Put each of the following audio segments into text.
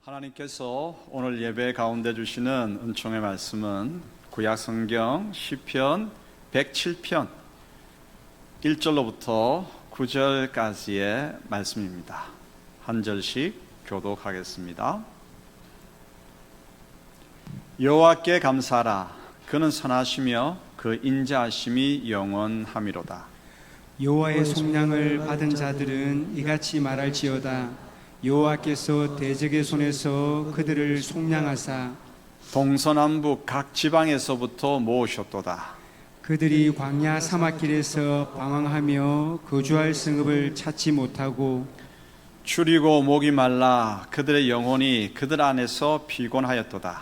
하나님께서 오늘 예배 가운데 주시는 은총의 말씀은 구약성경 시편 107편 1절로부터 9절까지의 말씀입니다. 한 절씩 교독하겠습니다. 여호와께 감사하라. 그는 선하시며 그 인자하심이 영원함이로다. 여호와의 속량을 받은 자들은 이같이 말할지어다. 여호와께서 대적의 손에서 그들을 속량하사 동서남북 각 지방에서부터 모으셨도다. 그들이 광야 사막길에서 방황하며 거주할 성읍을 찾지 못하고 추리고 목이 말라 그들의 영혼이 그들 안에서 피곤하였도다.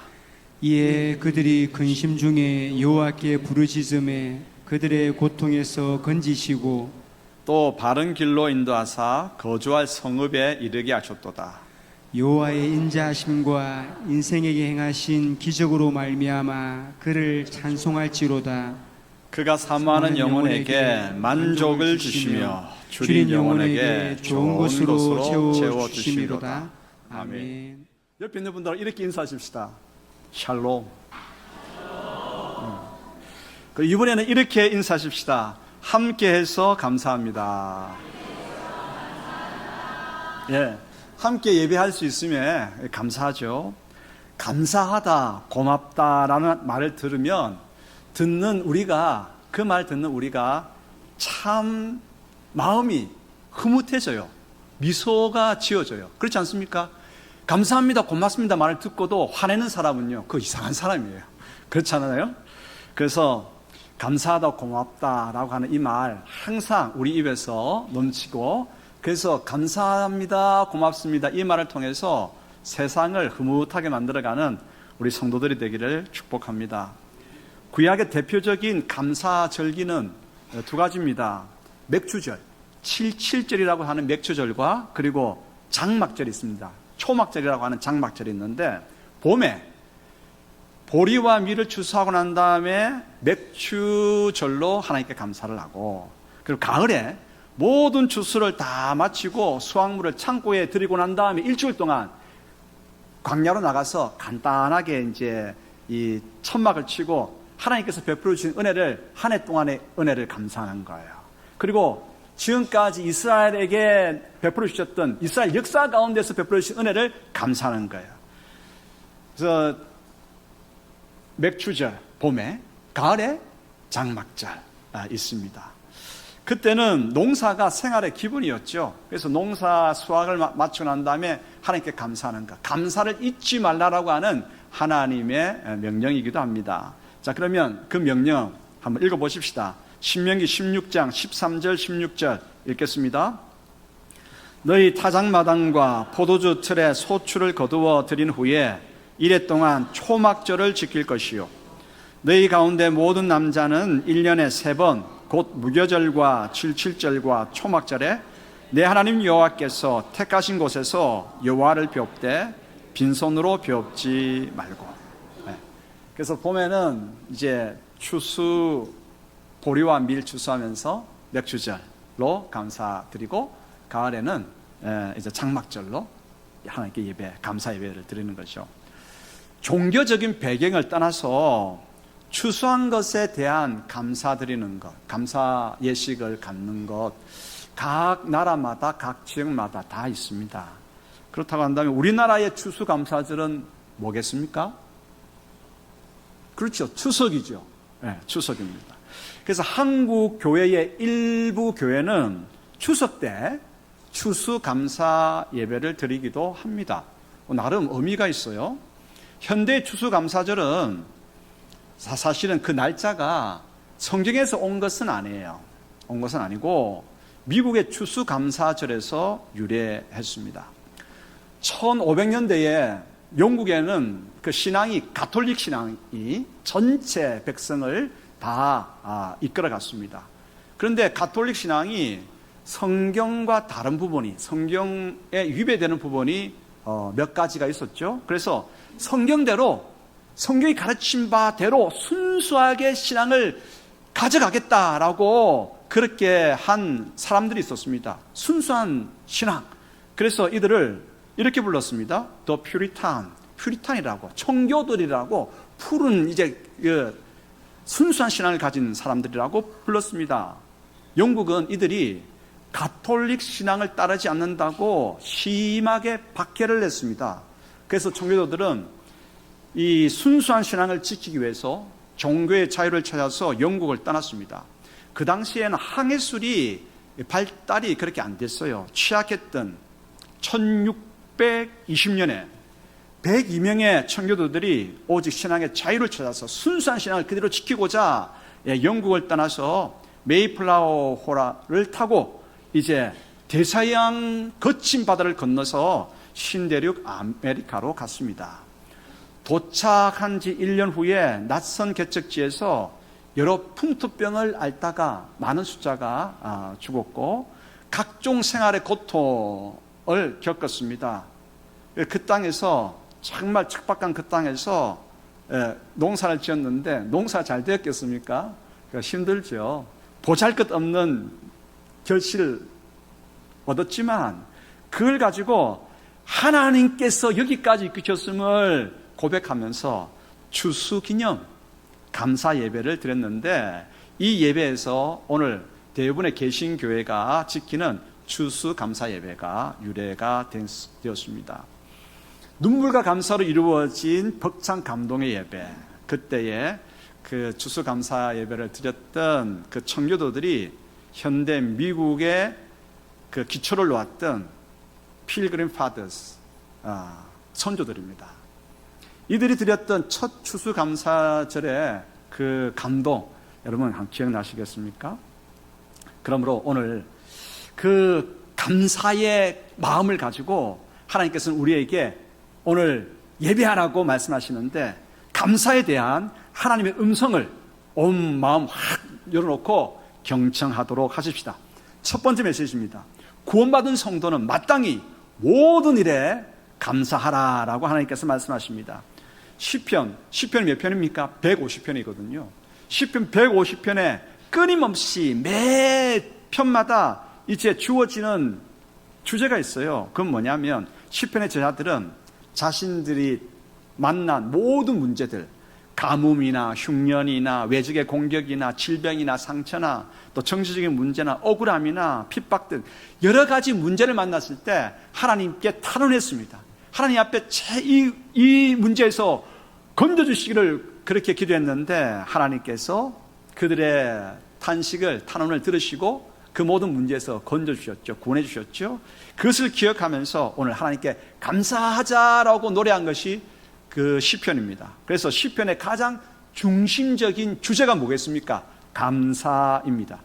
이에 그들이 근심 중에 여호와께 부르짖음에 그들의 고통에서 건지시고 또 바른 길로 인도하사 거주할 성읍에 이르게 하셨도다. 여호와의 인자하심과 인생에게 행하신 기적으로 말미암아 그를 찬송할지로다. 그가 사모하는 영혼에게 만족을 주시며 줄인 영혼에게 좋은 곳으로 채워주시리로다. 아멘. 옆에 있는 분들 이렇게 인사하십시다. 샬롬. 이번에는 이렇게 인사하십시다. 함께해서 감사합니다. 예, 함께 예배할 수 있으면 감사하죠. 감사하다, 고맙다라는 말을 들으면 그 말 듣는 우리가 참 마음이 흐뭇해져요. 미소가 지어져요. 그렇지 않습니까? 감사합니다, 고맙습니다 말을 듣고도 화내는 사람은요, 그 이상한 사람이에요. 그렇지 않아요? 그래서 감사하다, 고맙다라고 하는 이 말 항상 우리 입에서 넘치고, 그래서 감사합니다, 고맙습니다 이 말을 통해서 세상을 흐뭇하게 만들어가는 우리 성도들이 되기를 축복합니다. 구약의 대표적인 감사절기는 두 가지입니다. 맥주절, 77절이라고 하는 맥주절과 그리고 장막절이 있습니다. 초막절이라고 하는 장막절이 있는데, 봄에 보리와 밀을 추수하고 난 다음에 맥주절로 하나님께 감사를 하고, 그리고 가을에 모든 추수를 다 마치고 수확물을 창고에 들이고 난 다음에 일주일 동안 광야로 나가서 간단하게 이제 이 천막을 치고 하나님께서 베풀어 주신 은혜를, 한 해 동안의 은혜를 감사하는 거예요. 그리고 지금까지 이스라엘에게 베풀어 주셨던 이스라엘 역사 가운데서 베풀어 주신 은혜를 감사하는 거예요. 그래서 맥주절 봄에, 가을에 장막절 있습니다. 그때는 농사가 생활의 기본이었죠. 그래서 농사 수확을 마치고 난 다음에 하나님께 감사하는 것, 감사를 잊지 말라라고 하는 하나님의 명령이기도 합니다. 자, 그러면 그 명령 한번 읽어보십시다. 신명기 16장 13절 16절 읽겠습니다. 너희 타작마당과 포도주 틀에 소출을 거두어 드린 후에 이래 동안 초막절을 지킬 것이요, 너희 가운데 모든 남자는 1년에 3번 곧 무교절과 77절과 초막절에 내 하나님 여호와께서 택하신 곳에서 여호와를 뵙되 빈손으로 뵙지 말고. 그래서 봄에는 이제 추수, 보리와 밀 추수하면서 맥주절로 감사드리고, 가을에는 이제 장막절로 하나님께 예배, 감사 예배를 드리는 거죠. 종교적인 배경을 떠나서 추수한 것에 대한 감사드리는 것, 감사 예식을 갖는 것, 각 나라마다, 각 지역마다 다 있습니다. 그렇다고 한다면 우리나라의 추수감사절은 뭐겠습니까? 그렇죠. 추석이죠. 네, 추석입니다. 그래서 한국 교회의 일부 교회는 추석 때 추수감사 예배를 드리기도 합니다. 나름 의미가 있어요. 현대 추수감사절은 사실은 그 날짜가 성경에서 온 것은 아니에요. 온 것은 아니고 미국의 추수감사절에서 유래했습니다. 1500년대에 영국에는 그 신앙이, 가톨릭 신앙이 전체 백성을 다 이끌어갔습니다. 그런데 가톨릭 신앙이 성경과 다른 부분이, 성경에 위배되는 부분이 몇 가지가 있었죠. 그래서 성경대로, 성경이 가르친 바대로 순수하게 신앙을 가져가겠다라고 그렇게 한 사람들이 있었습니다. 순수한 신앙. 그래서 이들을 이렇게 불렀습니다. The 퓨리탄이라고, 청교도들이라고, 푸른 이제 순수한 신앙을 가진 사람들이라고 불렀습니다. 영국은 이들이 가톨릭 신앙을 따르지 않는다고 심하게 박해를 냈습니다. 그래서 청교도들은 이 순수한 신앙을 지키기 위해서 종교의 자유를 찾아서 영국을 떠났습니다. 그 당시에는 항해술이 발달이 그렇게 안 됐어요. 취약했던 1620년에 102명의 청교도들이 오직 신앙의 자유를 찾아서 순수한 신앙을 그대로 지키고자 영국을 떠나서 메이플라워 호라를 타고 이제 대서양 거친 바다를 건너서 신대륙 아메리카로 갔습니다. 도착한 지 1년 후에 낯선 개척지에서 여러 풍토병을 앓다가 많은 숫자가 죽었고 각종 생활의 고통을 겪었습니다. 그 땅에서 정말 척박한 그 땅에서 농사를 지었는데 농사 잘 되었겠습니까? 힘들죠. 보잘것없는 결실을 얻었지만 그걸 가지고 하나님께서 여기까지 이끄셨음을 고백하면서 추수기념 감사 예배를 드렸는데 이 예배에서 오늘 대부분의 개신교회가 지키는 추수감사 예배가 유래가 되었습니다. 눈물과 감사로 이루어진 벅찬 감동의 예배, 그때에 그 추수감사 예배를 드렸던 그 청교도들이 현대 미국의 그 기초를 놓았던 필그림 파더스, 선조들입니다. 이들이 드렸던 첫 추수감사절의 그 감동, 여러분 기억나시겠습니까? 그러므로 오늘 그 감사의 마음을 가지고 하나님께서는 우리에게 오늘 예배하라고 말씀하시는데 감사에 대한 하나님의 음성을 온 마음 확 열어놓고 경청하도록 하십시다. 첫 번째 메시지입니다. 구원받은 성도는 마땅히 모든 일에 감사하라라고 하나님께서 말씀하십니다. 시편이 몇 편입니까? 150편이거든요. 시편 150편에 끊임없이 매 편마다 이제 주어지는 주제가 있어요. 그건 뭐냐면 시편의 제자들은 자신들이 만난 모든 문제들, 가뭄이나 흉년이나 외적의 공격이나 질병이나 상처나 또 정치적인 문제나 억울함이나 핍박 등 여러 가지 문제를 만났을 때 하나님께 탄원했습니다. 하나님 앞에 이 문제에서 건져주시기를 그렇게 기도했는데 하나님께서 그들의 탄원을 들으시고 그 모든 문제에서 건져주셨죠. 구원해주셨죠. 그것을 기억하면서 오늘 하나님께 감사하자라고 노래한 것이 그 시편입니다. 그래서 시편의 가장 중심적인 주제가 뭐겠습니까? 감사입니다.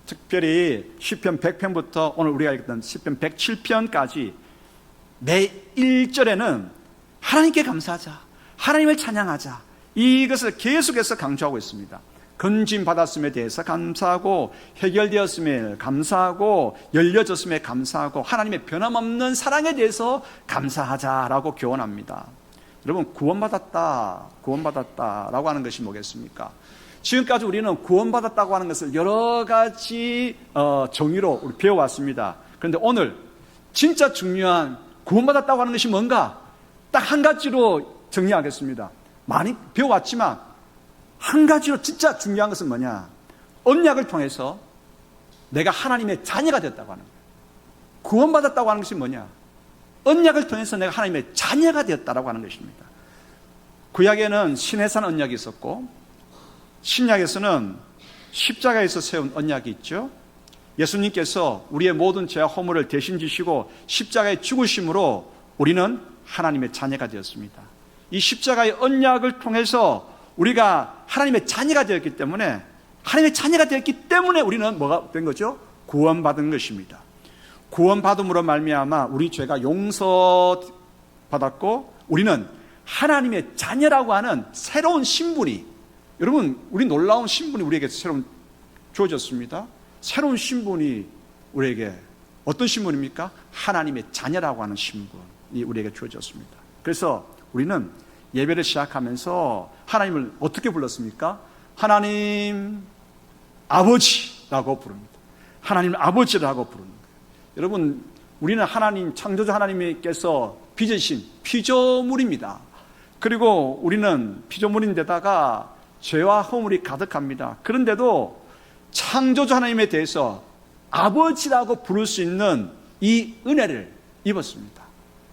특별히 시편 100편부터 오늘 우리가 읽었던 시편 107편까지 매 1절에는 하나님께 감사하자, 하나님을 찬양하자, 이것을 계속해서 강조하고 있습니다. 건짐받았음에 대해서 감사하고 해결되었음에 감사하고 열려졌음에 감사하고 하나님의 변함없는 사랑에 대해서 감사하자라고 교훈합니다. 여러분 구원받았다라고 하는 것이 뭐겠습니까? 지금까지 우리는 구원받았다고 하는 것을 여러 가지 정의로 우리 배워왔습니다. 그런데 오늘 진짜 중요한 구원받았다고 하는 것이 뭔가 딱 한 가지로 정리하겠습니다. 많이 배워왔지만 한 가지로 진짜 중요한 것은 뭐냐? 언약을 통해서 내가 하나님의 자녀가 되었다고 하는 거예요. 구원받았다고 하는 것이 뭐냐? 언약을 통해서 내가 하나님의 자녀가 되었다고 하는 것입니다. 구약에는 시내산 언약이 있었고 신약에서는 십자가에서 세운 언약이 있죠. 예수님께서 우리의 모든 죄와 허물을 대신 지시고 십자가에 죽으심으로 우리는 하나님의 자녀가 되었습니다. 이 십자가의 언약을 통해서 우리가 하나님의 자녀가 되었기 때문에 우리는 뭐가 된 거죠? 구원받은 것입니다. 구원받음으로 말미암아 우리 죄가 용서받았고 우리는 하나님의 자녀라고 하는 새로운 신분이, 여러분 우리 놀라운 신분이 우리에게 새로운 주어졌습니다. 새로운 신분이 우리에게 어떤 신분입니까? 하나님의 자녀라고 하는 신분이 우리에게 주어졌습니다. 그래서 우리는 예배를 시작하면서 하나님을 어떻게 불렀습니까? 하나님 아버지라고 부릅니다. 하나님 아버지라고 부릅니다. 여러분 우리는 하나님, 창조주 하나님께서 빚으신 피조물입니다. 그리고 우리는 피조물인데다가 죄와 허물이 가득합니다. 그런데도 창조주 하나님에 대해서 아버지라고 부를 수 있는 이 은혜를 입었습니다.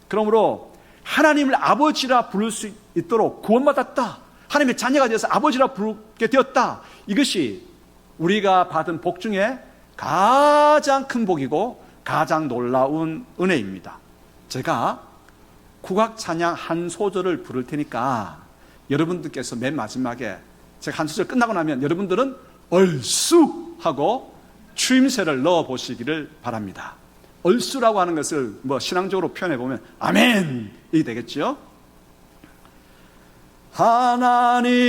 그러므로 하나님을 아버지라 부를 수 있도록 구원받았다, 하나님의 자녀가 되어서 아버지라 부르게 되었다, 이것이 우리가 받은 복 중에 가장 큰 복이고 가장 놀라운 은혜입니다. 제가 국악 찬양 한 소절을 부를 테니까 여러분들께서 맨 마지막에 제가 한 소절 끝나고 나면 여러분들은 얼쑤 하고 추임새를 넣어 보시기를 바랍니다. 얼쑤라고 하는 것을 신앙적으로 표현해 보면 아멘이 되겠죠.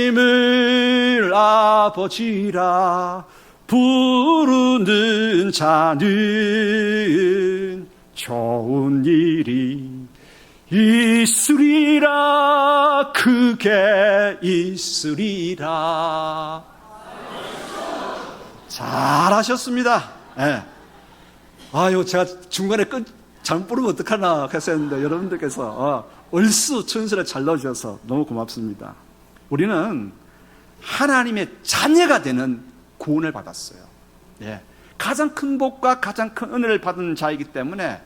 하나님을 아버지라 부르는 자는 좋은 일이 있으리라, 크게 있으리라. 잘하셨습니다. 네. 아유, 제가 중간에 잘못 부르면 어떡하나 했었는데 여러분들께서 얼쑤 천수를 잘 넣어주셔서 너무 고맙습니다. 우리는 하나님의 자녀가 되는 구원을 받았어요. 예. 가장 큰 복과 가장 큰 은혜를 받은 자이기 때문에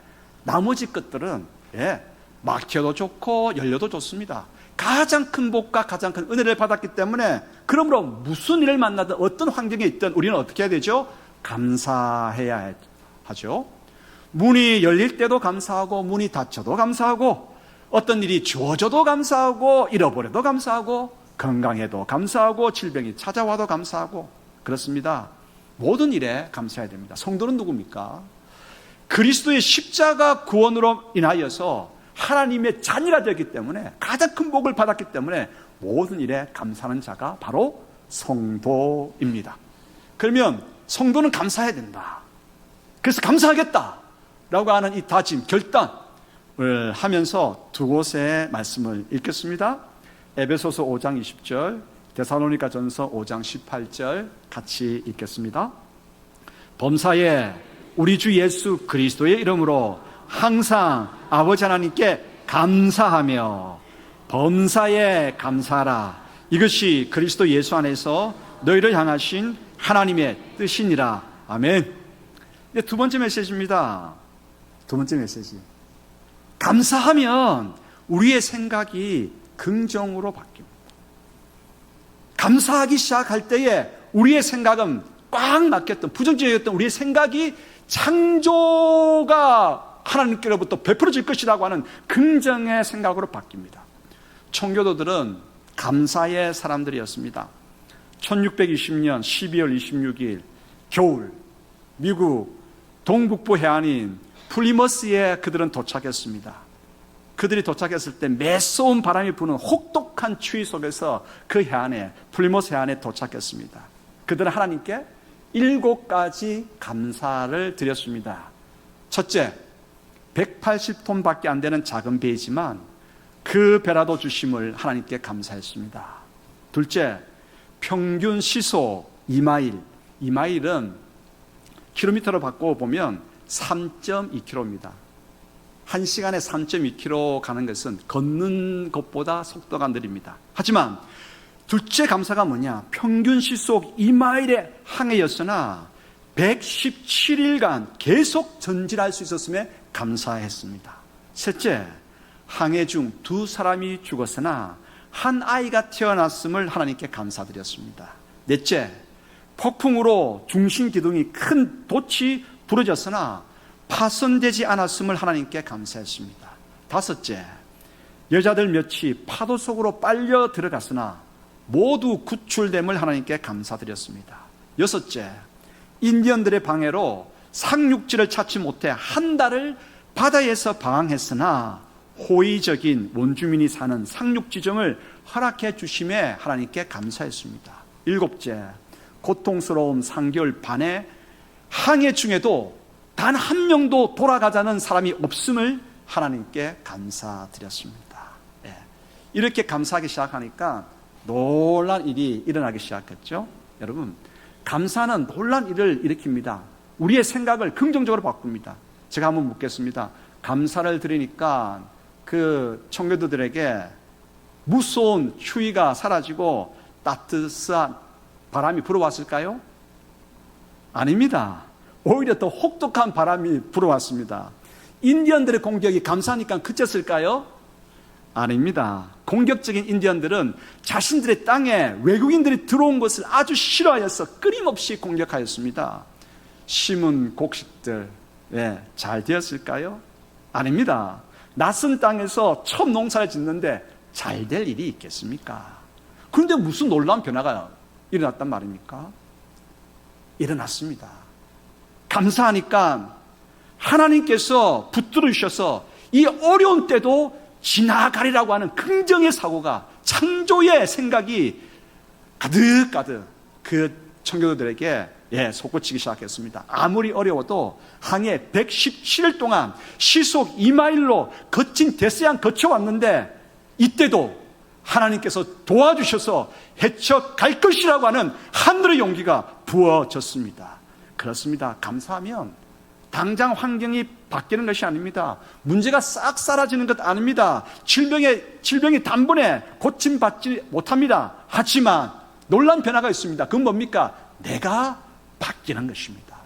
나머지 것들은 막혀도 좋고 열려도 좋습니다. 가장 큰 복과 가장 큰 은혜를 받았기 때문에, 그러므로 무슨 일을 만나든 어떤 환경에 있든 우리는 어떻게 해야 되죠? 감사해야 하죠. 문이 열릴 때도 감사하고, 문이 닫혀도 감사하고, 어떤 일이 주어져도 감사하고, 잃어버려도 감사하고, 건강해도 감사하고, 질병이 찾아와도 감사하고, 그렇습니다. 모든 일에 감사해야 됩니다. 성도는 누굽니까? 그리스도의 십자가 구원으로 인하여서 하나님의 자녀가 되었기 때문에, 가장 큰 복을 받았기 때문에 모든 일에 감사하는 자가 바로 성도입니다. 그러면 성도는 감사해야 된다. 그래서 감사하겠다라고 하는 이 다짐, 결단을 하면서 두 곳의 말씀을 읽겠습니다. 에베소서 5장 20절, 데살로니가 전서 5장 18절 같이 읽겠습니다. 범사에 우리 주 예수 그리스도의 이름으로 항상 아버지 하나님께 감사하며 범사에 감사하라. 이것이 그리스도 예수 안에서 너희를 향하신 하나님의 뜻이니라. 아멘. 두 번째 메시지입니다. 두 번째 메시지. 감사하면 우리의 생각이 긍정으로 바뀝니다. 감사하기 시작할 때에 우리의 생각은 꽉 막혔던, 부정적이었던 우리의 생각이 창조가 하나님께로부터 베풀어질 것이라고 하는 긍정의 생각으로 바뀝니다. 청교도들은 감사의 사람들이었습니다. 1620년 12월 26일 겨울, 미국 동북부 해안인 플리머스에 그들은 도착했습니다. 그들이 도착했을 때 매서운 바람이 부는 혹독한 추위 속에서 그 해안에, 플리머스 해안에 도착했습니다. 그들은 하나님께 7가지 감사를 드렸습니다. 첫째, 180톤밖에 안 되는 작은 배이지만 그 배라도 주심을 하나님께 감사했습니다. 둘째, 평균 시속 2마일. 2마일은 킬로미터로 바꿔보면 3.2km입니다. 1시간에 3.2km 가는 것은 걷는 것보다 속도가 느립니다. 하지만 둘째 감사가 뭐냐? 평균 시속 2마일의 항해였으나 117일간 계속 전진할 수 있었음에 감사했습니다. 셋째, 항해 중 2사람이 죽었으나 한 아이가 태어났음을 하나님께 감사드렸습니다. 넷째, 폭풍으로 중심 기둥이 큰 돛이 부러졌으나 파손되지 않았음을 하나님께 감사했습니다. 다섯째, 여자들 몇이 파도 속으로 빨려 들어갔으나 모두 구출됨을 하나님께 감사드렸습니다. 여섯째, 인디언들의 방해로 상륙지를 찾지 못해 한 달을 바다에서 방황했으나 호의적인 원주민이 사는 상륙지점을 허락해 주심에 하나님께 감사했습니다. 일곱째, 고통스러운 3개월 반의 항해 중에도 단 한 명도 돌아가자는 사람이 없음을 하나님께 감사드렸습니다. 이렇게 감사하기 시작하니까 놀란 일이 일어나기 시작했죠. 여러분, 감사는 놀란 일을 일으킵니다. 우리의 생각을 긍정적으로 바꿉니다. 제가 한번 묻겠습니다. 감사를 드리니까 그 청교도들에게 무서운 추위가 사라지고 따뜻한 바람이 불어왔을까요? 아닙니다. 오히려 더 혹독한 바람이 불어왔습니다. 인디언들의 공격이 감사하니까 그쳤을까요? 아닙니다. 공격적인 인디언들은 자신들의 땅에 외국인들이 들어온 것을 아주 싫어하여서 끊임없이 공격하였습니다. 심은 곡식들 잘 되었을까요? 아닙니다. 낯선 땅에서 처음 농사를 짓는데 잘 될 일이 있겠습니까? 그런데 무슨 놀라운 변화가 일어났단 말입니까? 일어났습니다. 감사하니까 하나님께서 붙들어 주셔서 이 어려운 때도 지나가리라고 하는 긍정의 사고가, 창조의 생각이 가득가득 그 청교도들에게 솟구치기 시작했습니다. 아무리 어려워도 항해 117일 동안 시속 2마일로 거친 데스양 거쳐왔는데 이때도 하나님께서 도와주셔서 헤쳐갈 것이라고 하는 하늘의 용기가 부어졌습니다. 그렇습니다. 감사하면 당장 환경이 바뀌는 것이 아닙니다. 문제가 싹 사라지는 것 아닙니다. 질병이 단번에 고침받지 못합니다. 하지만 놀라운 변화가 있습니다. 그건 뭡니까? 내가 바뀌는 것입니다.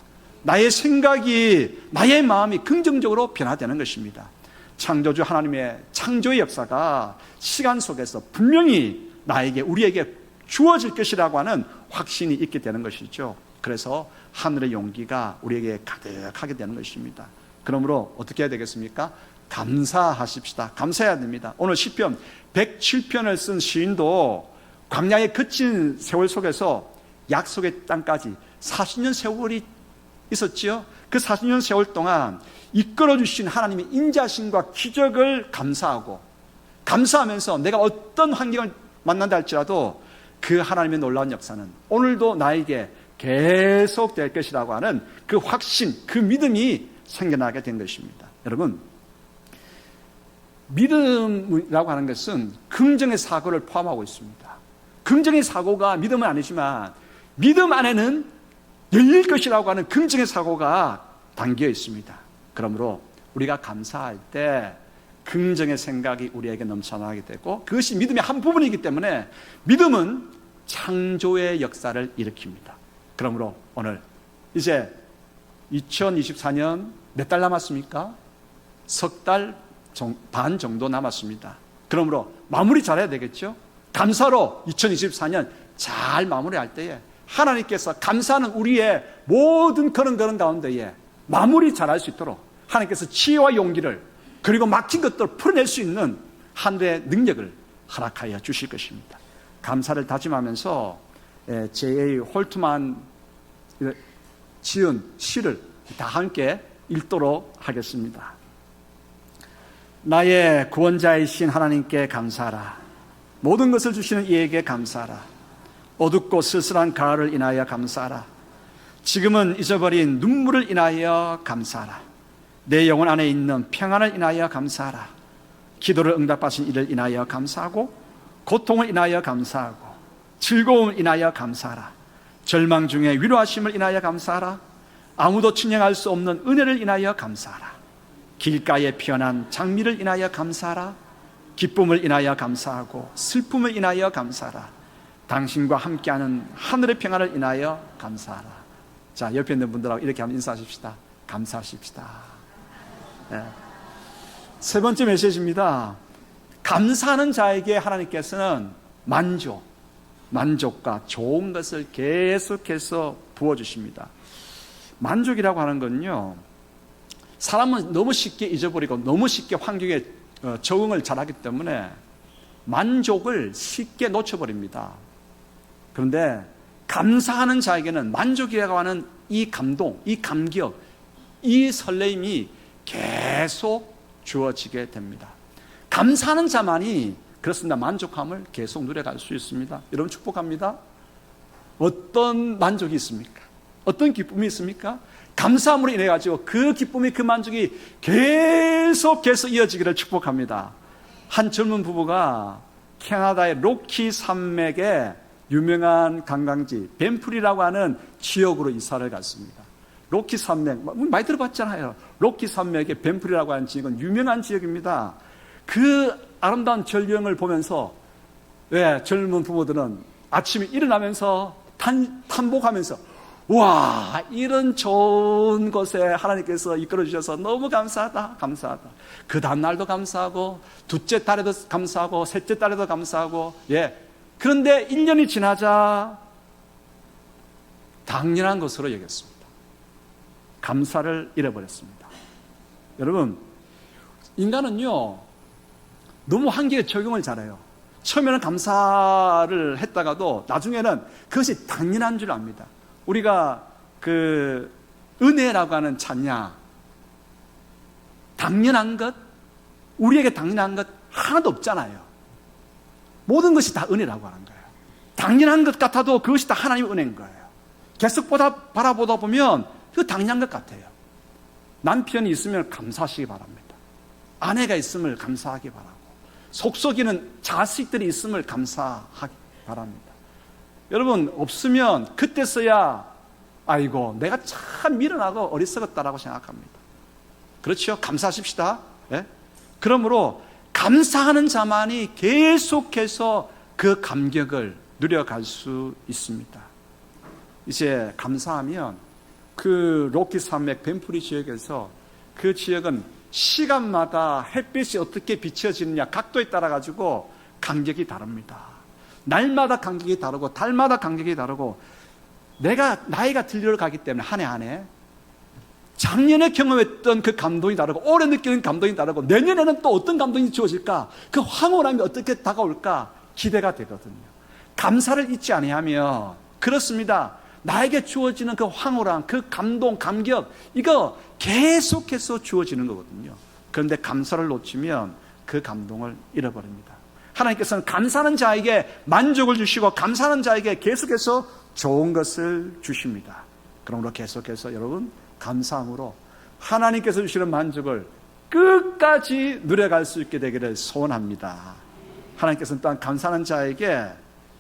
나의 생각이, 나의 마음이 긍정적으로 변화되는 것입니다. 창조주 하나님의 창조의 역사가 시간 속에서 분명히 우리에게 주어질 것이라고 하는 확신이 있게 되는 것이죠. 그래서 하늘의 용기가 우리에게 가득하게 되는 것입니다. 그러므로 어떻게 해야 되겠습니까? 감사하십시다. 감사해야 됩니다. 오늘 시편 107편을 쓴 시인도 광야의 거친 세월 속에서 약속의 땅까지 40년 세월이 있었지요. 그 40년 세월 동안 이끌어주신 하나님의 인자심과 기적을 감사하면서 내가 어떤 환경을 만난다 할지라도 그 하나님의 놀라운 역사는 오늘도 나에게 계속 될 것이라고 하는 그 확신, 그 믿음이 생겨나게 된 것입니다. 여러분, 믿음이라고 하는 것은 긍정의 사고를 포함하고 있습니다. 긍정의 사고가 믿음은 아니지만 믿음 안에는 열릴 것이라고 하는 긍정의 사고가 담겨 있습니다. 그러므로 우리가 감사할 때 긍정의 생각이 우리에게 넘쳐나게 되고 그것이 믿음의 한 부분이기 때문에 믿음은 창조의 역사를 일으킵니다. 그러므로 오늘 이제 2024년 몇 달 남았습니까? 석 달 반 정도 남았습니다. 그러므로 마무리 잘해야 되겠죠? 감사로 2024년 잘 마무리할 때에 하나님께서 감사하는 우리의 모든 그런 가운데에 마무리 잘할 수 있도록 하나님께서 지혜와 용기를 그리고 막힌 것들을 풀어낼 수 있는 하늘의 능력을 허락하여 주실 것입니다. 감사를 다짐하면서 J.A. 홀트만 지은 시를 다 함께 읽도록 하겠습니다. 나의 구원자이신 하나님께 감사하라. 모든 것을 주시는 이에게 감사하라. 어둡고 쓸쓸한 가을을 인하여 감사하라. 지금은 잊어버린 눈물을 인하여 감사하라. 내 영혼 안에 있는 평안을 인하여 감사하라. 기도를 응답하신 이를 인하여 감사하고 고통을 인하여 감사하고 즐거움을 인하여 감사하라. 절망 중에 위로하심을 인하여 감사하라. 아무도 측량할 수 없는 은혜를 인하여 감사하라. 길가에 피어난 장미를 인하여 감사하라. 기쁨을 인하여 감사하고 슬픔을 인하여 감사하라. 당신과 함께하는 하늘의 평안을 인하여 감사하라. 자, 옆에 있는 분들하고 이렇게 한번 인사하십시다. 감사하십시다. 세 번째 메시지입니다. 감사하는 자에게 하나님께서는 만족과 좋은 것을 계속해서 부어주십니다. 만족이라고 하는 건요, 사람은 너무 쉽게 잊어버리고 너무 쉽게 환경에 적응을 잘하기 때문에 만족을 쉽게 놓쳐버립니다. 그런데 감사하는 자에게는 만족이라고 하는 이 감동, 이 감격, 이 설레임이 계속 주어지게 됩니다. 감사하는 자만이 그렇습니다. 만족함을 계속 누려갈 수 있습니다. 여러분 축복합니다. 어떤 만족이 있습니까? 어떤 기쁨이 있습니까? 감사함으로 인해 가지고 그 기쁨이, 그 만족이 계속해서 이어지기를 축복합니다. 한 젊은 부부가 캐나다의 로키 산맥에 유명한 관광지 벤프리라고 하는 지역으로 이사를 갔습니다. 로키 산맥 많이 들어봤잖아요. 로키 산맥의 벤프리라고 하는 지역은 유명한 지역입니다. 그 아름다운 전령을 보면서 젊은 부모들은 아침에 일어나면서 탄복하면서 와, 이런 좋은 곳에 하나님께서 이끌어 주셔서 너무 감사하다, 감사하다. 그 다음날도 감사하고, 둘째 달에도 감사하고, 셋째 달에도 감사하고, 그런데 1년이 지나자 당연한 것으로 여겼습니다. 감사를 잃어버렸습니다. 여러분, 인간은요, 너무 한계에 적용을 잘해요. 처음에는 감사를 했다가도 나중에는 그것이 당연한 줄 압니다. 우리가 그 은혜라고 하는 찬양, 당연한 것, 우리에게 당연한 것 하나도 없잖아요. 모든 것이 다 은혜라고 하는 거예요. 당연한 것 같아도 그것이 다 하나님의 은혜인 거예요. 계속 바라보다 보면 그 당연한 것 같아요. 남편이 있으면 감사하시기 바랍니다. 아내가 있음을 감사하기 바라고, 속썩이는 자식들이 있음을 감사하기 바랍니다. 여러분, 없으면 그때서야 아이고 내가 참 미련하고 어리석었다라고 생각합니다. 그렇죠? 감사하십시다. 그러므로 감사하는 자만이 계속해서 그 감격을 누려갈 수 있습니다. 이제 감사하면 그 로키 산맥 벤프리 지역에서, 그 지역은 시간마다 햇빛이 어떻게 비춰지느냐 각도에 따라 가지고 간격이 다릅니다. 날마다 간격이 다르고 달마다 간격이 다르고, 내가 나이가 들려가기 때문에 한 해 한 해 작년에 경험했던 그 감동이 다르고, 올해 느끼는 감동이 다르고, 내년에는 또 어떤 감동이 주어질까, 그 황홀함이 어떻게 다가올까 기대가 되거든요. 감사를 잊지 아니하면 그렇습니다. 나에게 주어지는 그 황홀함, 그 감동, 감격, 이거 계속해서 주어지는 거거든요. 그런데 감사를 놓치면 그 감동을 잃어버립니다. 하나님께서는 감사하는 자에게 만족을 주시고, 감사하는 자에게 계속해서 좋은 것을 주십니다. 그러므로 계속해서 여러분, 감사함으로 하나님께서 주시는 만족을 끝까지 누려갈 수 있게 되기를 소원합니다. 하나님께서는 또한 감사하는 자에게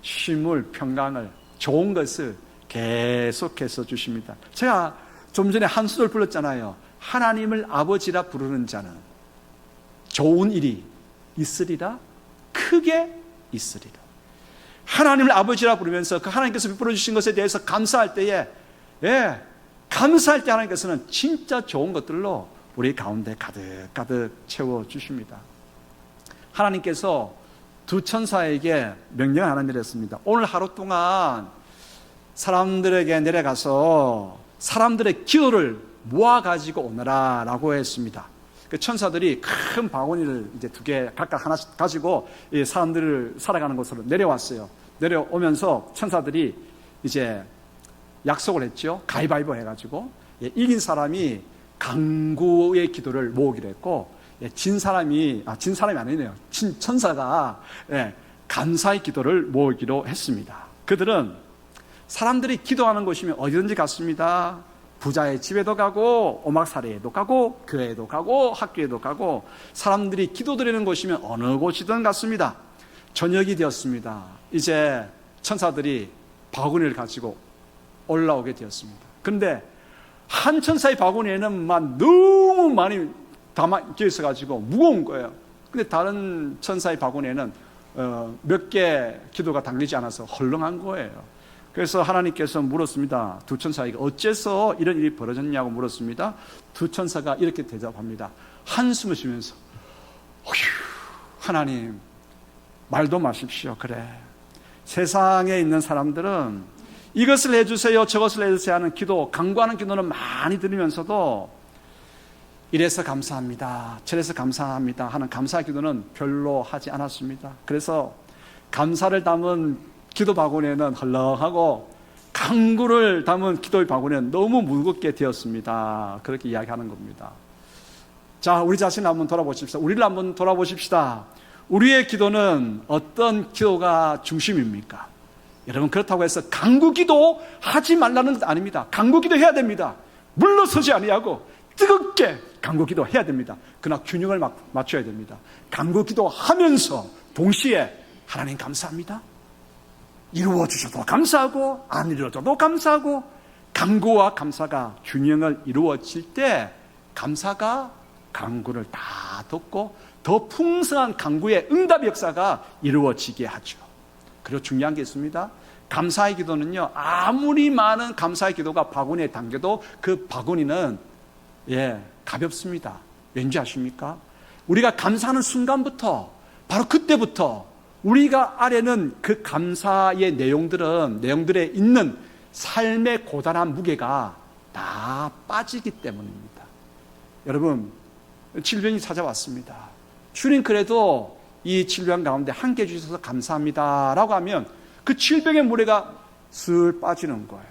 쉼을, 평강을, 좋은 것을 계속해서 주십니다. 제가 좀 전에 한 소절 불렀잖아요. 하나님을 아버지라 부르는 자는 좋은 일이 있으리라, 크게 있으리라. 하나님을 아버지라 부르면서 그 하나님께서 베풀어 주신 것에 대해서 감사할 때에, 감사할 때 하나님께서는 진짜 좋은 것들로 우리 가운데 가득 채워 주십니다. 하나님께서 두 천사에게 명령을 하나 내렸습니다. 오늘 하루 동안 사람들에게 내려가서 사람들의 기도를 모아가지고 오너라 라고 했습니다. 그 천사들이 큰 바구니를 이제 2개 각각 하나씩 가지고 이 사람들을 살아가는 곳으로 내려왔어요. 내려오면서 천사들이 이제 약속을 했죠. 가위바위보 해가지고 이긴 사람이 강구의 기도를 모으기로 했고, 진 사람이 아니네요. 천사가 감사의 기도를 모으기로 했습니다. 그들은 사람들이 기도하는 곳이면 어디든지 갔습니다. 부자의 집에도 가고, 오막살이에도 가고, 교회에도 가고, 학교에도 가고, 사람들이 기도드리는 곳이면 어느 곳이든 갔습니다. 저녁이 되었습니다. 이제 천사들이 바구니를 가지고 올라오게 되었습니다. 그런데 한 천사의 바구니에는 너무 많이 담겨 있어가지고 무거운 거예요. 근데 다른 천사의 바구니에는 몇 개 기도가 담기지 않아서 헐렁한 거예요. 그래서 하나님께서 물었습니다. 두 천사에게 어째서 이런 일이 벌어졌냐고 물었습니다. 두 천사가 이렇게 대답합니다. 한숨을 쉬면서, 하나님, 말도 마십시오. 그래, 세상에 있는 사람들은 이것을 해주세요, 저것을 해주세요 하는 기도, 간구하는 기도는 많이 들으면서도 이래서 감사합니다, 저래서 감사합니다 하는 감사 기도는 별로 하지 않았습니다. 그래서 감사를 담은 기도 바구니에는 헐렁하고, 간구를 담은 기도의 바구니는 너무 무겁게 되었습니다. 그렇게 이야기하는 겁니다. 자, 우리 자신을 한번 돌아보십시다. 우리를 한번 돌아보십시다. 우리의 기도는 어떤 기도가 중심입니까? 여러분, 그렇다고 해서 간구기도 하지 말라는 것 아닙니다. 간구기도 해야 됩니다. 물러서지 아니하고 뜨겁게 간구기도 해야 됩니다. 그러나 균형을 맞춰야 됩니다. 간구기도 하면서 동시에 하나님 감사합니다, 이루어주셔도 감사하고, 안 이루어져도 감사하고, 간구와 감사가 균형을 이루어질 때 감사가 간구를 다 덮고 더 풍성한 강구의 응답 역사가 이루어지게 하죠. 그리고 중요한 게 있습니다. 감사의 기도는요, 아무리 많은 감사의 기도가 바구니에 담겨도 그 바구니는 가볍습니다. 왠지 아십니까? 우리가 감사하는 순간부터, 바로 그때부터 우리가 아래는 그 감사의 내용들에 있는 삶의 고단한 무게가 다 빠지기 때문입니다. 여러분, 질병이 찾아왔습니다. 주님, 그래도 이 질병 가운데 함께 해주셔서 감사합니다 라고 하면 그 질병의 무게가 슬 빠지는 거예요.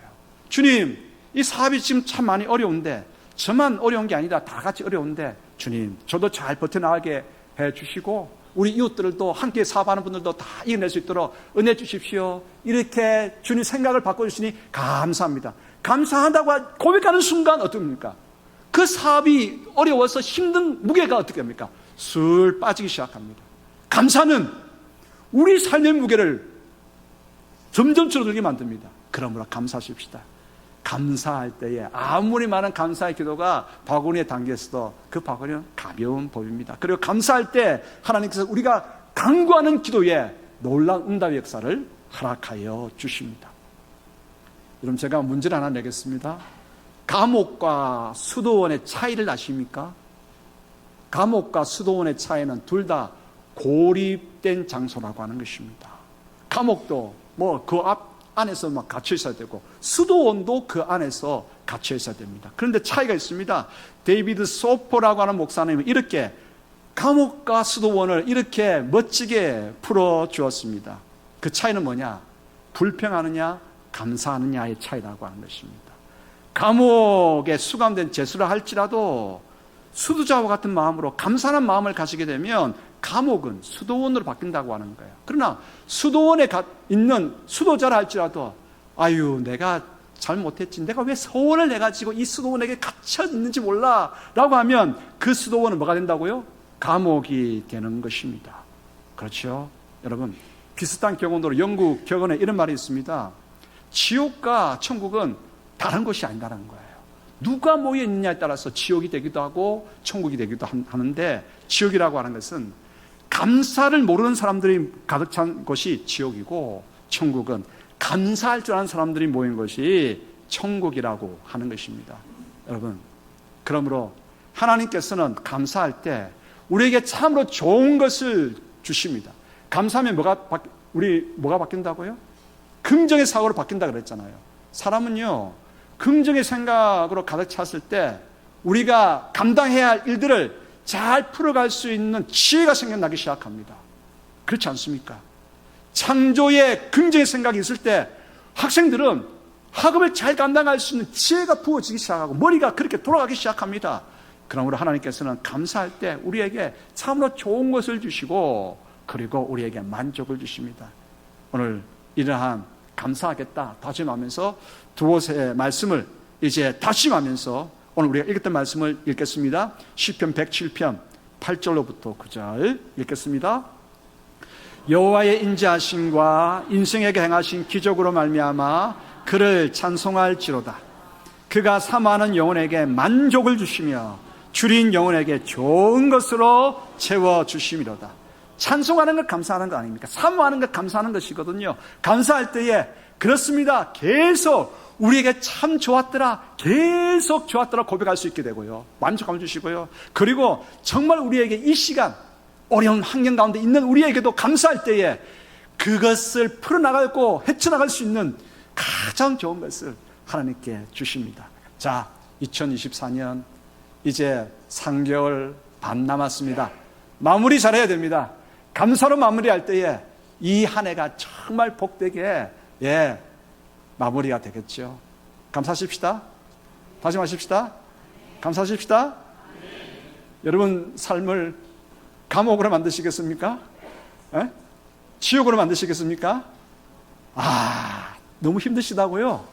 주님, 이 사업이 지금 참 많이 어려운데, 저만 어려운 게 아니라 다 같이 어려운데, 주님, 저도 잘 버텨나가게 해주시고 우리 이웃들도 함께 사업하는 분들도 다 이겨낼 수 있도록 은혜 주십시오. 이렇게 주님 생각을 바꿔주시니 감사합니다. 감사하다고 고백하는 순간 어떻습니까? 그 사업이 어려워서 힘든 무게가 어떻게 합니까? 슬 빠지기 시작합니다. 감사는 우리 삶의 무게를 점점 줄어들게 만듭니다. 그러므로 감사하십시다. 감사할 때에 아무리 많은 감사의 기도가 바구니에 담겼어도 그 바구니는 가벼운 법입니다. 그리고 감사할 때 하나님께서 우리가 간구하는 기도에 놀라운 응답의 역사를 허락하여 주십니다. 여러분, 제가 문제를 하나 내겠습니다. 감옥과 수도원의 차이를 아십니까? 감옥과 수도원의 차이는 둘 다 고립된 장소라고 하는 것입니다. 감옥도 그 안에서 갇혀 있어야 되고, 수도원도 그 안에서 갇혀 있어야 됩니다. 그런데 차이가 있습니다. 데이비드 소포라고 하는 목사님은 이렇게 감옥과 수도원을 이렇게 멋지게 풀어 주었습니다. 그 차이는 뭐냐? 불평하느냐, 감사하느냐의 차이라고 하는 것입니다. 감옥에 수감된 죄수를 할지라도 수도자와 같은 마음으로 감사하는 마음을 가지게 되면 감옥은 수도원으로 바뀐다고 하는 거예요. 그러나 수도원에 있는 수도자라 할지라도, 아유, 내가 잘못했지, 내가 왜 소원을 내가지고 이 수도원에게 갇혀 있는지 몰라 라고 하면 그 수도원은 뭐가 된다고요? 감옥이 되는 것입니다. 그렇죠? 여러분, 비슷한 경우로 영국 격언에 이런 말이 있습니다. 지옥과 천국은 다른 것이 아니라는 거예요. 누가 모여 있느냐에 따라서 지옥이 되기도 하고 천국이 되기도 하는데, 지옥이라고 하는 것은 감사를 모르는 사람들이 가득 찬 곳이 지옥이고, 천국은 감사할 줄 아는 사람들이 모인 것이 천국이라고 하는 것입니다. 여러분, 그러므로 하나님께서는 감사할 때 우리에게 참으로 좋은 것을 주십니다. 감사하면 뭐가 바뀐다고요? 긍정의 사고로 바뀐다 그랬잖아요. 사람은요, 긍정의 생각으로 가득 찼을 때 우리가 감당해야 할 일들을 잘 풀어갈 수 있는 지혜가 생겨나기 시작합니다. 그렇지 않습니까? 창조의 긍정의 생각이 있을 때 학생들은 학업을 잘 감당할 수 있는 지혜가 부어지기 시작하고 머리가 그렇게 돌아가기 시작합니다. 그러므로 하나님께서는 감사할 때 우리에게 참으로 좋은 것을 주시고, 그리고 우리에게 만족을 주십니다. 오늘 이러한 감사하겠다 다짐하면서 두옷의 말씀을 이제 다짐하면서 오늘 우리가 읽었던 말씀을 읽겠습니다. 시편 107편 8절로부터 9절 읽겠습니다. 여호와의 인자하심과 인생에게 행하신 기적으로 말미암아 그를 찬송할지로다. 그가 사모하는 영혼에게 만족을 주시며 줄인 영혼에게 좋은 것으로 채워주심이로다. 찬송하는 것, 감사하는 것 아닙니까? 사모하는 것, 감사하는 것이거든요. 감사할 때에 그렇습니다. 계속 우리에게 참 좋았더라, 계속 좋았더라 고백할 수 있게 되고요. 만족감을 주시고요. 그리고 정말 우리에게 이 시간 어려운 환경 가운데 있는 우리에게도 감사할 때에 그것을 풀어나가고 헤쳐나갈 수 있는 가장 좋은 것을 하나님께 주십니다. 자, 2024년 이제 3개월 반 남았습니다. 마무리 잘해야 됩니다. 감사로 마무리할 때에 이 한 해가 정말 복되게 마무리가 되겠죠. 감사하십시다. 다짐하십시다. 감사하십시다. 여러분 삶을 감옥으로 만드시겠습니까? 지옥으로 만드시겠습니까? 너무 힘드시다고요?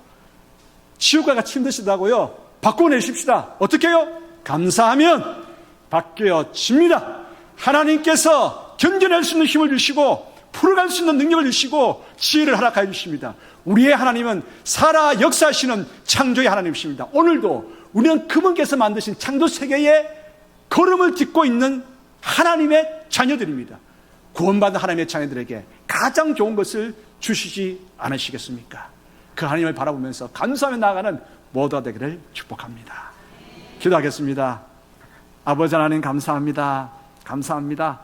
지옥과 같이 힘드시다고요? 바꿔내십시다. 어떻게 해요? 감사하면 바뀌어집니다. 하나님께서 견뎌낼 수 있는 힘을 주시고 풀어갈 수 있는 능력을 주시고 지혜를 허락하여 주십니다. 우리의 하나님은 살아 역사하시는 창조의 하나님이십니다. 오늘도 우리는 그분께서 만드신 창조 세계의 걸음을 딛고 있는 하나님의 자녀들입니다. 구원받은 하나님의 자녀들에게 가장 좋은 것을 주시지 않으시겠습니까? 그 하나님을 바라보면서 감사하며 나아가는 모두가 되기를 축복합니다. 기도하겠습니다. 아버지 하나님 감사합니다. 감사합니다.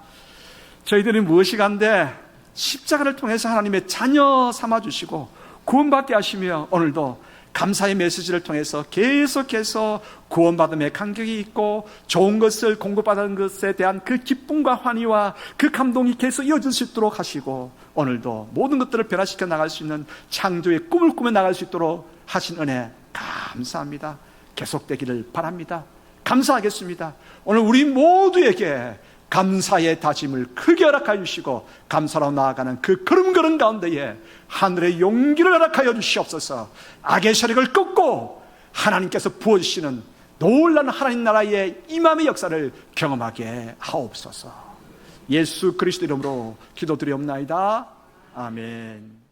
저희들이 무엇이 간데 십자가를 통해서 하나님의 자녀 삼아주시고 구원받게 하시며 오늘도 감사의 메시지를 통해서 계속해서 구원받음의 감격이 있고 좋은 것을 공급받은 것에 대한 그 기쁨과 환희와 그 감동이 계속 이어질 수 있도록 하시고 오늘도 모든 것들을 변화시켜 나갈 수 있는 창조의 꿈을 꾸며 나갈 수 있도록 하신 은혜 감사합니다. 계속되기를 바랍니다. 감사하겠습니다. 오늘 우리 모두에게 감사의 다짐을 크게 허락하여 주시고 감사로 나아가는 그 걸음걸음 가운데에 하늘의 용기를 허락하여 주시옵소서. 악의 세력을 꺾고 하나님께서 부어주시는 놀라운 하나님 나라의 임함의 역사를 경험하게 하옵소서. 예수 그리스도 이름으로 기도드리옵나이다. 아멘.